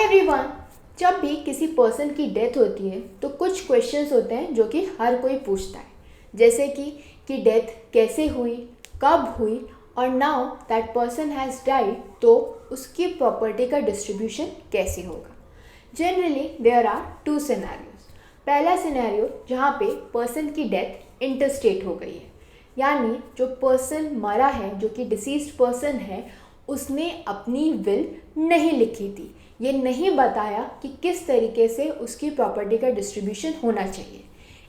Everyone, जब भी किसी पर्सन की डेथ होती है तो कुछ क्वेश्चंस होते हैं जो कि हर कोई पूछता है, जैसे कि डेथ कैसे हुई, कब हुई और now that person has died तो उसकी प्रॉपर्टी का डिस्ट्रीब्यूशन कैसे होगा। Generally there are two scenarios. पहला सिनेरियो जहाँ पे पर्सन की डेथ इंटरस्टेट हो गई है, यानी जो पर्सन मरा है, जो कि डिसीज्ड पर्सन है, उसने अपनी विल नहीं लिखी थी, ये नहीं बताया कि किस तरीके से उसकी प्रॉपर्टी का डिस्ट्रीब्यूशन होना चाहिए।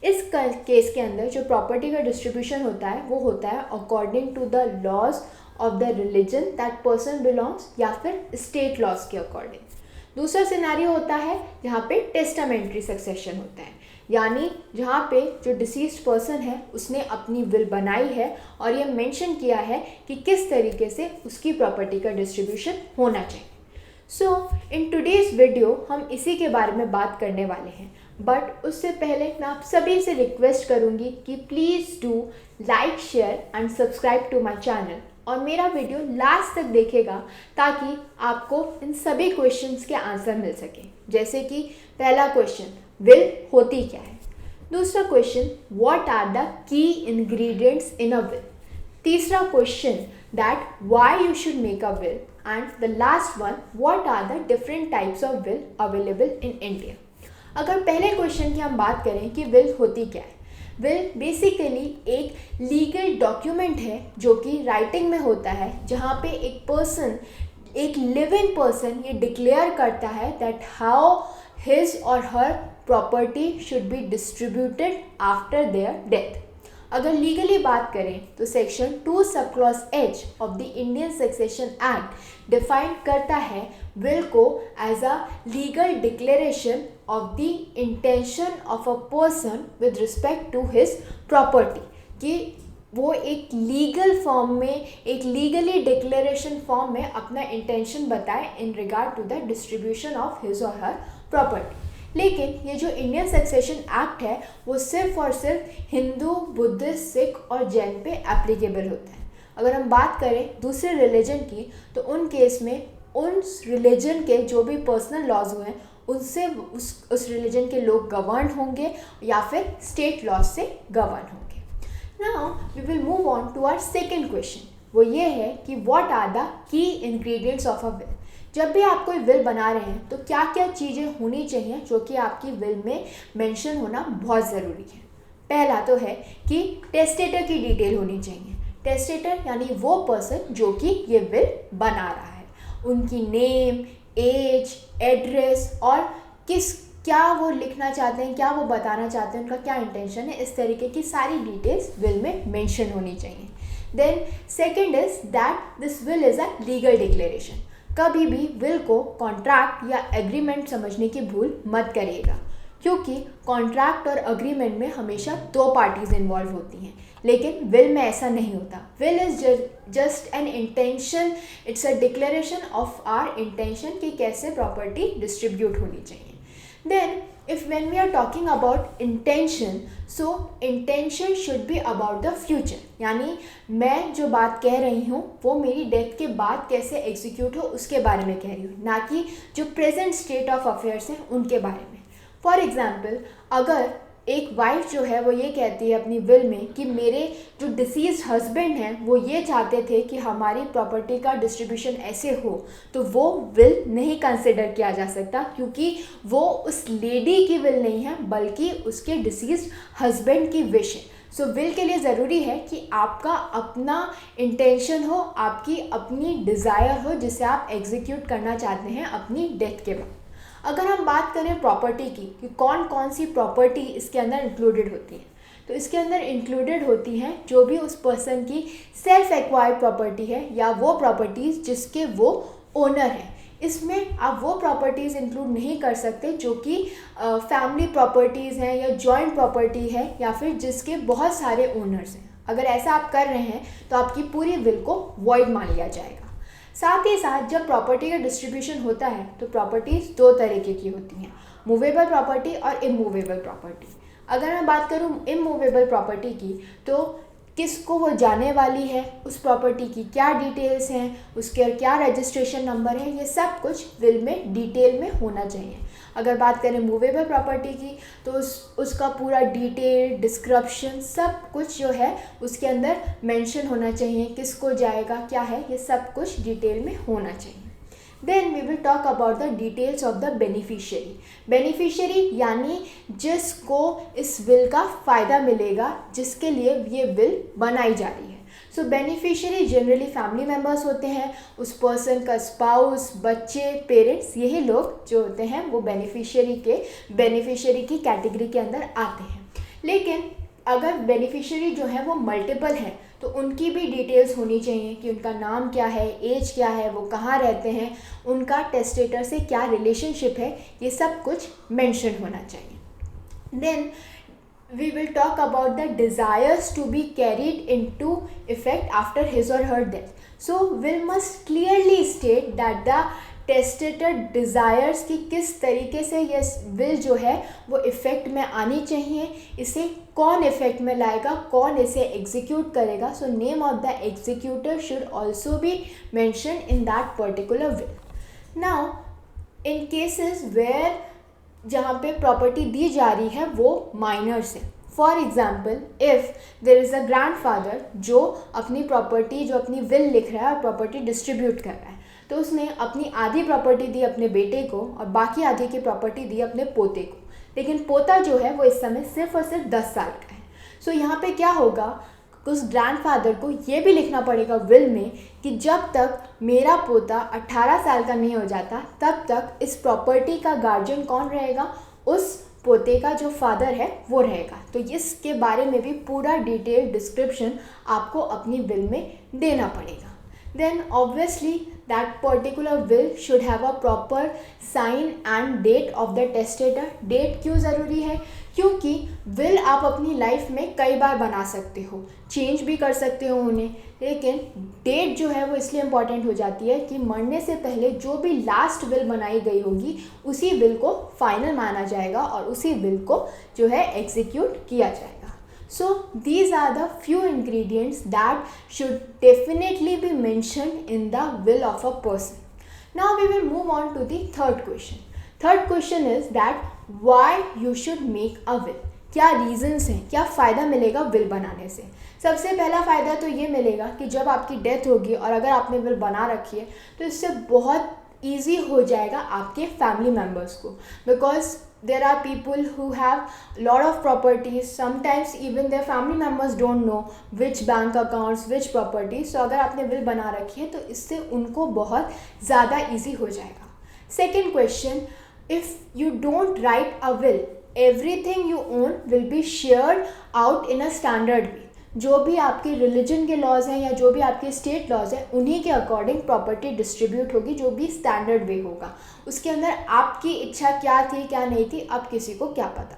इस केस के अंदर जो प्रॉपर्टी का डिस्ट्रीब्यूशन होता है वो होता है according to the laws of the religion that person belongs, या फिर स्टेट लॉज के अकॉर्डिंग। दूसरा सिनेरियो होता है जहाँ पे टेस्टामेंट्री सक्सेशन होता है, यानी जहाँ पे जो डिसीज्ड पर्सन है उसने अपनी विल बनाई है और ये मेंशन किया है कि किस तरीके से उसकी प्रॉपर्टी का डिस्ट्रीब्यूशन होना चाहिए। सो इन टुडेज़ वीडियो हम इसी के बारे में बात करने वाले हैं, बट उससे पहले मैं आप सभी से रिक्वेस्ट करूँगी कि please do like, share and subscribe to my channel और मेरा वीडियो लास्ट तक देखेगा ताकि आपको इन सभी क्वेश्चंस के आंसर मिल सके। जैसे कि पहला क्वेश्चन, विल होती क्या है। दूसरा question, what are the key ingredients in a will. तीसरा question, that why you should make a will. And the last one, what are the different types of will available in India. अगर पहले question की हम बात करें कि will होती क्या है, विल बेसिकली एक लीगल डॉक्यूमेंट है जो कि राइटिंग में होता है, जहाँ पे एक पर्सन, एक लिविंग पर्सन ये डिक्लेयर करता है दैट हाउ हिज और her property should be distributed after their death. अगर लीगली बात करें तो section 2 sub clause H of the Indian Succession Act define करता है विल को as a legal declaration of the intention of a person with respect to his property, कि वो एक लीगल फॉर्म में, एक लीगली डिक्लेरेशन फॉर्म में अपना इंटेंशन बताए in regard to the distribution of his और हर प्रॉपर्टी। लेकिन ये जो इंडियन सक्सेशन एक्ट है वो सिर्फ और सिर्फ हिंदू, बुद्धिस्ट, सिख और जैन पे एप्लीकेबल होता है। अगर हम बात करें दूसरे रिलीजन की तो उन केस में उन रिलीजन के जो भी पर्सनल लॉज हुए हैं उनसे उस रिलीजन के लोग गवर्न होंगे या फिर स्टेट लॉज से गवर्न होंगे। Now we will move on to our second question. वो ये है कि what are the key ingredients of a will. जब भी आप कोई विल बना रहे हैं तो क्या क्या चीज़ें होनी चाहिए जो कि आपकी विल में मेंशन होना बहुत ज़रूरी है। पहला तो है कि टेस्टेटर की डिटेल होनी चाहिए। टेस्टेटर यानी वो पर्सन जो कि ये विल बना रहा है, उनकी नेम, एज, एड्रेस और क्या वो लिखना चाहते हैं, क्या वो बताना चाहते हैं, उनका क्या इंटेंशन है, इस तरीके की सारी डिटेल्स विल में मेंशन होनी चाहिए। Then second is that this will is a legal declaration. कभी भी विल को कॉन्ट्रैक्ट या एग्रीमेंट समझने की भूल मत करिएगा, क्योंकि कॉन्ट्रैक्ट और एग्रीमेंट में हमेशा दो पार्टीज इन्वॉल्व होती हैं, लेकिन विल में ऐसा नहीं होता। Will is just an intention, it's a declaration of our intention कि कैसे प्रॉपर्टी डिस्ट्रीब्यूट होनी चाहिए। Then if when we are talking about intention, so intention should be about the future, यानी मैं जो बात कह रही हूँ वो मेरी डेथ के बाद कैसे एग्जीक्यूट हो उसके बारे में कह रही हूँ, ना कि जो प्रेजेंट स्टेट ऑफ अफेयर्स हैं उनके बारे में। फॉर एग्जाम्पल, अगर एक वाइफ जो है वो ये कहती है अपनी विल में कि मेरे जो डिसीज्ड हस्बैंड हैं वो ये चाहते थे कि हमारी प्रॉपर्टी का डिस्ट्रीब्यूशन ऐसे हो, तो वो विल नहीं कंसिडर किया जा सकता, क्योंकि वो उस लेडी की विल नहीं है बल्कि उसके डिसीज्ड हस्बैंड की विश है। सो विल के लिए ज़रूरी है कि आपका अपना इंटेंशन हो, आपकी अपनी डिज़ायर हो जिसे आप एग्जीक्यूट करना चाहते हैं अपनी डेथ के बाद। अगर हम बात करें प्रॉपर्टी की कि कौन कौन सी प्रॉपर्टी इसके अंदर इंक्लूडेड होती है, तो इसके अंदर इंक्लूडेड होती हैं जो भी उस पर्सन की सेल्फ एक्वायर्ड प्रॉपर्टी है या वो प्रॉपर्टीज़ जिसके वो ओनर हैं। इसमें आप वो प्रॉपर्टीज़ इंक्लूड नहीं कर सकते जो कि फैमिली प्रॉपर्टीज़ हैं या जॉइंट प्रॉपर्टी है या फिर जिसके बहुत सारे ओनर्स हैं। अगर ऐसा आप कर रहे हैं तो आपकी पूरी विल को वॉइड मान लिया जाएगा। साथ ही साथ जब प्रॉपर्टी का डिस्ट्रीब्यूशन होता है तो प्रॉपर्टीज़ दो तरीके की होती हैं, मूवेबल प्रॉपर्टी और इमूवेबल प्रॉपर्टी। अगर मैं बात करूँ इमूवेबल प्रॉपर्टी की, तो किसको वो जाने वाली है, उस प्रॉपर्टी की क्या डिटेल्स हैं, उसके क्या रजिस्ट्रेशन नंबर है, ये सब कुछ विल में डिटेल में होना चाहिए। अगर बात करें मूवेबल प्रॉपर्टी की तो उसका पूरा डिटेल डिस्क्रिप्शन सब कुछ जो है उसके अंदर मेंशन होना चाहिए, किसको जाएगा क्या है, ये सब कुछ डिटेल में होना चाहिए। Then we will talk about the details of the beneficiary. Beneficiary यानी जिसको इस विल का फ़ायदा मिलेगा, जिसके लिए ये विल बनाई जा रही है। सो बेनिफिशियरी जनरली फैमिली मेम्बर्स होते हैं, उस पर्सन का स्पाउस, बच्चे, पेरेंट्स, यही लोग जो होते हैं वो बेनिफिशियरी की कैटेगरी के अंदर आते हैं। लेकिन अगर बेनिफिशियरी जो है वो मल्टीपल है तो उनकी भी डिटेल्स होनी चाहिए कि उनका नाम क्या है, एज क्या है, वो कहाँ रहते हैं, उनका टेस्टेटर से क्या रिलेशनशिप है, ये सब कुछ मेंशन होना चाहिए। Then we will talk about the desires to be carried into effect after his or her death. So will must clearly state that the testator desires की किस तरीके से ये विल जो है वो इफ़ेक्ट में आनी चाहिए, इसे कौन इफ़ेक्ट में लाएगा, कौन इसे एग्जीक्यूट करेगा। So name of the executor should also be mention in that particular will. Now in cases where जहाँ पे प्रॉपर्टी दी जा रही है वो माइनर्स है। For example if there is a grandfather जो अपनी प्रॉपर्टी, जो अपनी विल लिख रहा है और प्रॉपर्टी डिस्ट्रीब्यूट कर रहा है, तो उसने अपनी आधी प्रॉपर्टी दी अपने बेटे को और बाकी आधी की प्रॉपर्टी दी अपने पोते को, लेकिन पोता जो है वो इस समय सिर्फ और सिर्फ 10 साल का है। सो यहाँ पे क्या होगा, उस ग्रैंडफादर को ये भी लिखना पड़ेगा विल में कि जब तक मेरा पोता 18 साल का नहीं हो जाता तब तक इस प्रॉपर्टी का गार्जियन कौन रहेगा, उस पोते का जो फादर है वो रहेगा। तो इसके बारे में भी पूरा डिटेल डिस्क्रिप्शन आपको अपनी विल में देना पड़ेगा। Then obviously that particular will should have a proper sign and date of the testator. Date क्यों ज़रूरी है, क्योंकि विल आप अपनी लाइफ में कई बार बना सकते हो, चेंज भी कर सकते हो उन्हें, लेकिन डेट जो है वो इसलिए इम्पॉर्टेंट हो जाती है कि मरने से पहले जो भी लास्ट विल बनाई गई होगी उसी विल को फाइनल माना जाएगा और उसी विल को जो है एग्जीक्यूट किया जाएगा। So these are the few ingredients that should definitely be mentioned in the will of a person. Now we will move on to the third question. Third question is that why you should make a will. क्या reasons हैं, क्या फ़ायदा मिलेगा will बनाने से। सबसे पहला फ़ायदा तो ये मिलेगा कि जब आपकी डेथ होगी और अगर आपने विल बना रखी है तो इससे बहुत ईजी हो जाएगा आपके फैमिली मेम्बर्स को, because there are people who have lot of properties, sometimes even their family members don't know which bank accounts, which property. So अगर आपने will बना रखी है तो इससे उनको बहुत ज़्यादा easy हो जाएगा। Second question, if you don't write a will, everything you own will be shared out in a standard way. जो भी आपके रिलीजन के लॉज हैं या जो भी आपके स्टेट लॉज हैं उन्हीं के अकॉर्डिंग प्रॉपर्टी डिस्ट्रीब्यूट होगी, जो भी स्टैंडर्ड वे होगा। उसके अंदर आपकी इच्छा क्या थी क्या नहीं थी अब किसी को क्या पता।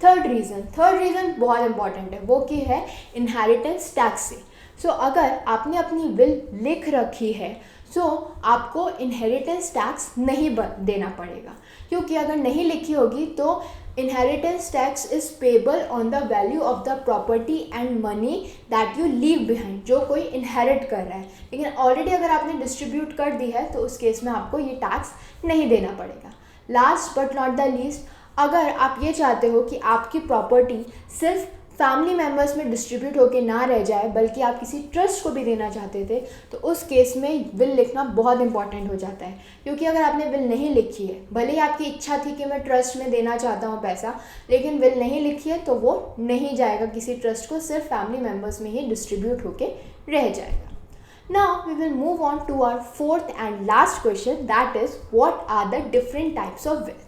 थर्ड रीज़न बहुत इंपॉर्टेंट है, वो की है इनहेरिटेंस टैक्स से। सो अगर आपने अपनी विल लिख रखी है सो आपको इनहेरिटेंस टैक्स नहीं देना पड़ेगा, क्योंकि अगर नहीं लिखी होगी तो inheritance tax is payable on the value of the property and money that you leave behind, जो कोई inherit कर रहा है। लेकिन ऑलरेडी अगर आपने डिस्ट्रीब्यूट कर दी है तो उस केस में आपको ये टैक्स नहीं देना पड़ेगा। Last but not the least, अगर आप ये चाहते हो कि आपकी प्रॉपर्टी सिर्फ फैमिली मेम्बर्स में डिस्ट्रीब्यूट होकर ना रह जाए बल्कि आप किसी ट्रस्ट को भी देना चाहते थे तो उस केस में विल लिखना बहुत इंपॉर्टेंट हो जाता है, क्योंकि अगर आपने विल नहीं लिखी है, भले ही आपकी इच्छा थी कि मैं ट्रस्ट में देना चाहता हूँ पैसा, लेकिन विल नहीं लिखी है तो वो नहीं जाएगा किसी ट्रस्ट को, सिर्फ फैमिली मेम्बर्स में ही डिस्ट्रीब्यूट होकर रह जाएगा। Now we will move on to our fourth and last question, that is what are the different types of will.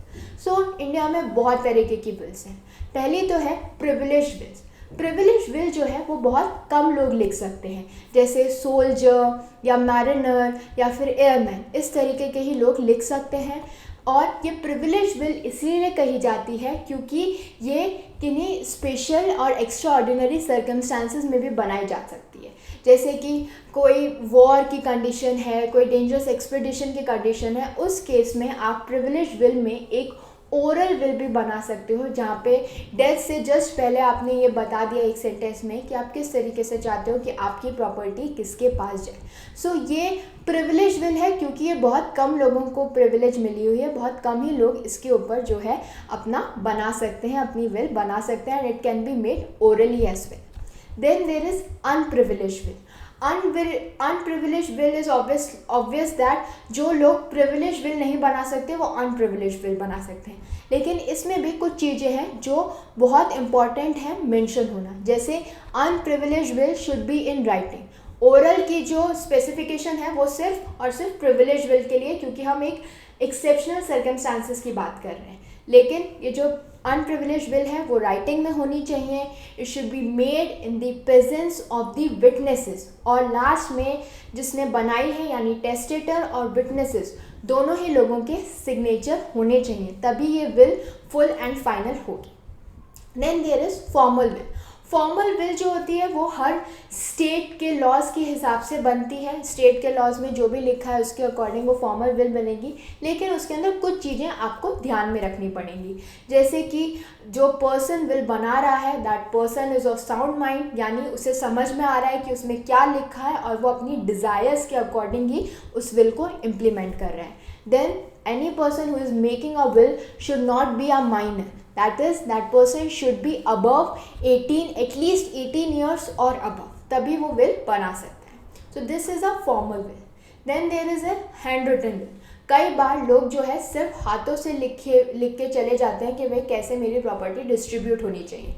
So India में बहुत तरीके की विल्स हैं। पहली तो है प्रिविलेज विल्स। प्रिविलेज विल जो है वो बहुत कम लोग लिख सकते हैं, जैसे सोल्जर या मैरिनर या फिर एयरमैन, इस तरीके के ही लोग लिख सकते हैं। और ये प्रिविलेज विल इसीलिए कही जाती है क्योंकि ये किन्हीं स्पेशल और एक्स्ट्रा ऑर्डिनरी सर्कमस्टांसेस में भी बनाई जा सकती है, जैसे कि कोई वॉर की कंडीशन है, कोई डेंजरस एक्सपीडिशन की कंडीशन है, उस केस में आप प्रिविलेज विल में एक ओरल विल भी बना सकते हो, जहाँ पे डेथ से जस्ट पहले आपने ये बता दिया एक सेंटेंस में कि आप किस तरीके से चाहते हो कि आपकी प्रॉपर्टी किसके पास जाए। सो ये प्रिविलेज विल है, क्योंकि ये बहुत कम लोगों को प्रिविलेज मिली हुई है, बहुत कम ही लोग इसके ऊपर जो है अपना बना सकते हैं, अपनी विल बना सकते हैं, and it can be made orally as well. Then there is unprivileged will. Unprivileged will is obvious that जो लोग प्रिविलेज विल नहीं बना सकते वो अनप्रिविलेज विल बना सकते हैं, लेकिन इसमें भी कुछ चीज़ें हैं जो बहुत इंपॉर्टेंट है मेंशन होना। जैसे unprivileged will should be in writing. Oral की जो स्पेसिफिकेशन है वो सिर्फ और सिर्फ प्रिविलेज विल के लिए, क्योंकि हम एक एक्सेप्शनल सर्कमस्टांसेस की बात कर रहे हैं, लेकिन ये जो अनप्रिविलेज विल है वो राइटिंग में होनी चाहिए। It should be made in the presence of the witnesses, और लास्ट में जिसने बनाई है यानी टेस्टेटर और विटनेसेस दोनों ही लोगों के सिग्नेचर होने चाहिए, तभी ये विल फुल एंड फाइनल होगी। Then there is formal will. Formal will जो होती है वो हर स्टेट के लॉज के हिसाब से बनती है। स्टेट के लॉज में जो भी लिखा है उसके अकॉर्डिंग वो फॉर्मल विल बनेगी, लेकिन उसके अंदर कुछ चीज़ें आपको ध्यान में रखनी पड़ेंगी। जैसे कि जो पर्सन विल बना रहा है that person is of sound mind, यानी उसे समझ में आ रहा है कि उसमें क्या लिखा है और वो अपनी डिज़ायर्स के अकॉर्डिंग ही उस विल को इम्प्लीमेंट कर रहा है। Then any person who is making a will should not be a minor, that is that person should be above 18, at least 18 years or above, तभी वो will बना सकता है। So this is a formal will. Then there is a handwritten will. कई बार लोग जो है सिर्फ हाथों से लिख के चले जाते हैं कि भाई कैसे मेरी प्रॉपर्टी डिस्ट्रीब्यूट होनी चाहिए।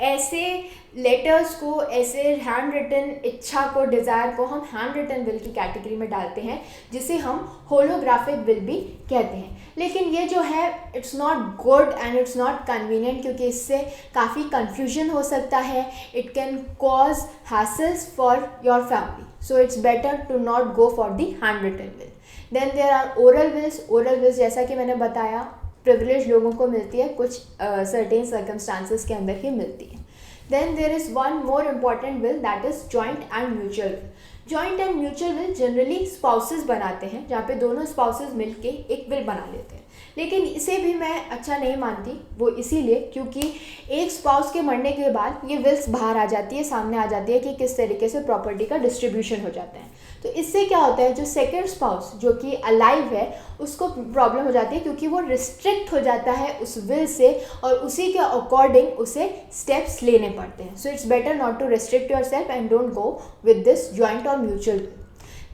ऐसे लेटर्स को, ऐसे हैंड रिटन इच्छा को, डिज़ायर को हम हैंड रिटन विल की कैटेगरी में डालते हैं, जिसे हम होलोग्राफिक विल भी कहते हैं। लेकिन ये जो है it's not good and it's not convenient, क्योंकि इससे काफ़ी कन्फ्यूजन हो सकता है। It can cause hassles for your family, so it's better to not go for the hand written will. Then there are oral wills. Oral wills जैसा कि मैंने बताया प्रिविलेज लोगों को मिलती है, कुछ सर्टेन सर्कमस्टांसेस के अंदर ही मिलती है। Then there is one more important will that is joint and mutual will. Joint and mutual will generally spouses बनाते हैं, जहाँ पे दोनों स्पाउसेस मिलके एक विल बना लेते हैं, लेकिन इसे भी मैं अच्छा नहीं मानती। वो इसीलिए क्योंकि एक स्पाउस के मरने के बाद ये विल्स बाहर आ जाती है, सामने आ जाती है कि किस तरीके से प्रॉपर्टी का डिस्ट्रीब्यूशन हो जाता है। तो इससे क्या होता है, जो सेकंड स्पाउस जो कि अलाइव है उसको प्रॉब्लम हो जाती है, क्योंकि वो रिस्ट्रिक्ट हो जाता है उस विल से और उसी के अकॉर्डिंग उसे स्टेप्स लेने पड़ते हैं। So it's better not to restrict yourself and don't go with this joint और mutual will.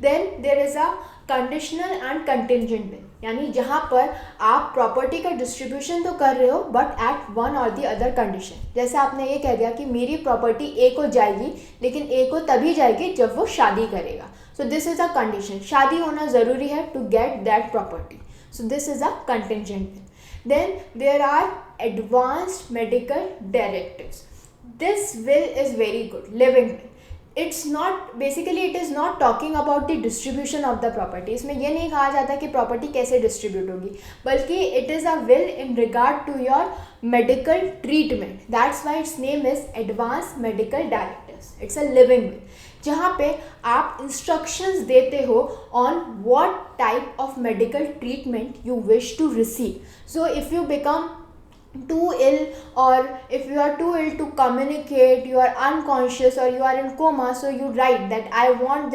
Then there is a conditional and contingent will, यानी जहाँ पर आप प्रॉपर्टी का डिस्ट्रीब्यूशन तो कर रहे हो बट एट वन और दी अदर कंडीशन। जैसे आपने ये कह दिया कि मेरी प्रॉपर्टी ए को जाएगी, लेकिन ए को तभी जाएगी जब वो शादी करेगा। So this is a condition, शादी होना ज़रूरी है to get that property. So this is a contingent will. Then there are advanced medical directives. This will is very good, living will. It's not, basically it is not talking about the distribution of the property. इसमें यह नहीं कहा जाता कि property कैसे distribute होगी, बल्कि it is a will in regard to your medical treatment. That's why its name is advance medical directives. It's a living will, जहाँ पे आप इंस्ट्रक्शंस देते हो on what type of medical treatment you wish to receive. So if you become too ill, or if you are too ill to communicate, you are unconscious or you are in coma, so you write that I want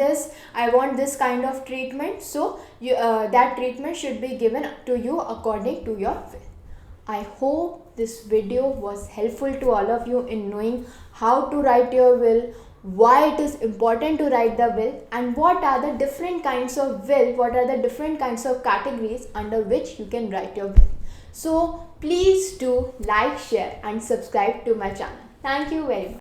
this kind of treatment, so that treatment should be given to you according to your will. I hope this video was helpful to all of you in knowing how to write your will, why it is important to write the will, and what are the different kinds of will, what are the different kinds of categories under which you can write your will. So please do like, share and subscribe to my channel. Thank you very much.